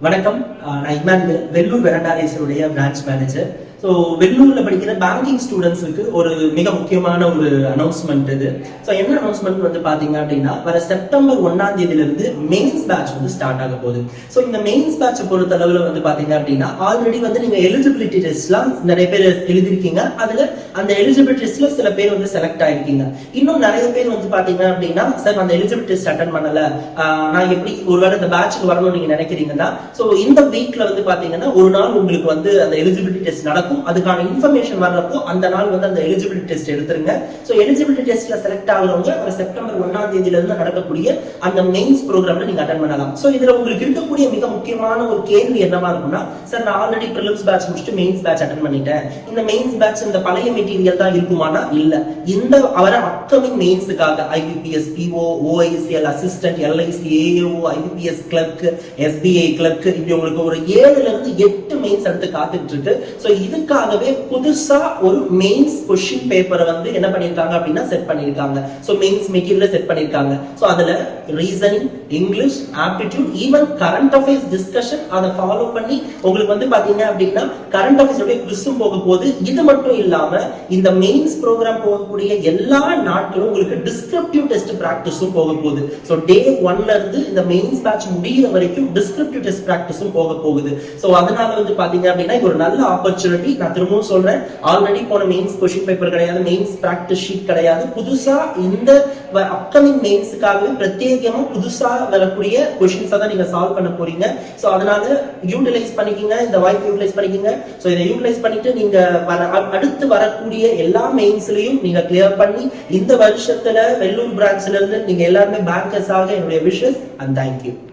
வணக்கம். நான் இமான் வெள்ளூர் வெரண்டாரேஸருடைய பிரான்ச் மேனேஜர். ஸோ வெள்ளூர்ல படிக்கிற பேங்கிங் ஸ்டூடெண்ட்ஸுக்கு ஒரு மிக முக்கியமான ஒரு அனௌன்ஸ்மெண்ட் இது. ஸோ என்ன அனௌன்ஸ்மெண்ட் வந்து பாத்தீங்க அப்படின்னா, வர செப்டம்பர் 1ஆம் தேதியிலிருந்து மெயின்ஸ் பேட்ச் வந்து ஸ்டார்ட் ஆக போகுது. ஸோ இந்த மெயின்ஸ் பேட்சை பொறுத்த அளவுல வந்து பாத்தீங்க அப்படின்னா, ஆல்ரெடி வந்து நீங்க எலிஜிபிலிட்டி டெஸ்ட்லாம் நிறைய பேர் எழுதிருக்கீங்க. அதுல அந்த எலிஜிபிலிட்டி டெஸ்ட்ல சில பேர் வந்து செலக்ட் ஆயிருக்கீங்க. இன்னும் நிறைய பேர் வந்து பாத்தீங்க அப்படின்னா, சார் அந்த எலிஜிபிலிட்டி டெஸ்ட் அட்டன் பண்ணல, நான் எப்படி ஒருவேளை இந்த பேட்சுக்கு வரணும்னு நீங்க நினைக்கிறீங்கன்னா, ஸோ இந்த வீக்ல வந்து பாத்தீங்கன்னா ஒரு நாள் உங்களுக்கு வந்து அந்த எலிஜிபிலிட்டி டெஸ்ட் நடக்கும். அதுக்கான இன்ஃபர்மேஷன் வர்றப்போ அந்த நாள் வந்து அந்த எலிஜிபிலிட்டி டெஸ்ட் எடுத்துருங்க. சோ எலிஜிபிலிட்டி டெஸ்ட்ல செலக்ட் ஆகுறவங்க ஒரு செப்டம்பர் 1ஆம் தேதியில இருந்து நடக்கக்கூடிய அந்த மெயின்ஸ் ப்ரோக்ராம்ல நீங்க அட்டெண்ட் பண்ணலாம். சோ இதுல உங்களுக்கு இருக்கக்கூடிய மிக முக்கியமான ஒரு கேள்வி என்னவா இருக்கும்னா, சார் நான் ஆல்ரெடி பிரிலிம்ஸ் பேட்ச் முடிச்சுட்டு மெயின்ஸ் பேட்ச் அட்டெண்ட் பண்ணிட்டேன், இந்த மெயின்ஸ் பேட்ச் இந்த பழைய மெட்டீரியல் தான் இருக்குமானா இல்ல. இந்த வர அப்கமிங் மெயின்ஸுக்காக IBPS, PO, OICL assistant, LIC, AO, IBPS clerk, SBI clerk, இப்படி உங்களுக்கு ஒரு 7ல இருந்து 8 மெயின்ஸ் எடுத்து காத்துட்டு இருக்கு. சோ இதுக்காகவே புதுசா ஒரு மெயின்ஸ் கொஸ்டின் பேப்பரை வந்து என்ன பண்ணிருக்காங்க அப்படின்னா செட் பண்ணிருக்காங்க. சோ மெயின்ஸ் மெட்டீரியல் செட் பண்ணிருக்காங்க. சோ அதுல reasoning, English, aptitude, even current affairs discussion அதை ஃபாலோ பண்ணி உங்களுக்கு வந்து பாத்தீங்க அப்படின்னா கரண்ட் அஃபேர்ஸ் குவிஸும் போக போகுது. இது மட்டும் இல்லாம இந்த மெயின்ஸ் ப்ரோக்ராம் போகக்கூடிய எல்லா நாட்களும் உங்களுக்கு டிஸ்கிரிப்டிவ் டெஸ்ட் பிராக்டிஸும் போக போகுது. சோ டே 1ல இருந்து இந்த மெயின்ஸ் பேட்ச் முடிகிற வரைக்கும் டிஸ்கிரிப்டிவ் டெஸ்ட் பிராக்டிஸும் போக போகுது. சோ அதனால வந்து பாத்தீங்க அப்படின்னா இது ஒரு நல்ல ஆப்பர்ச்சுனிட்டி. நான் திரும்பவும் சொல்றேன், ஆல்ரெடி போன மெயின்ஸ் கொஸ்டின் பேப்பர் கிடையாது, மெயின்ஸ் பிராக்டிஸ் ஷீட் கிடையாது. புதுசா இந்த அப்கமிங் மெயின்ஸ்க்காகவே பிரத்யேகமா புதுசா வரக்கூடிய கொஸ்டின்ஸ் தான் நீங்க சால்வ் பண்ண போறீங்க. சோ அதனால யூட்டிலைஸ் பண்ணிக்கங்க, இந்த வாய்ப்பு யூட்டிலைஸ் பண்ணிக்கங்க. சோ இதை யூட்டிலைஸ் பண்ணிட்டு நீங்க அடுத்து வரக்கூடிய எல்லா மெயின்ஸ்லயும் நீங்க கிளியர் பண்ணி இந்த வருஷத்துல வெள்ளூர் பிரான்ச்ல இருந்து நீங்க எல்லாருமே பேங்கர்ஸ் ஆக என்னுடைய விஷஸ் அண்ட் தேங்க்யூ.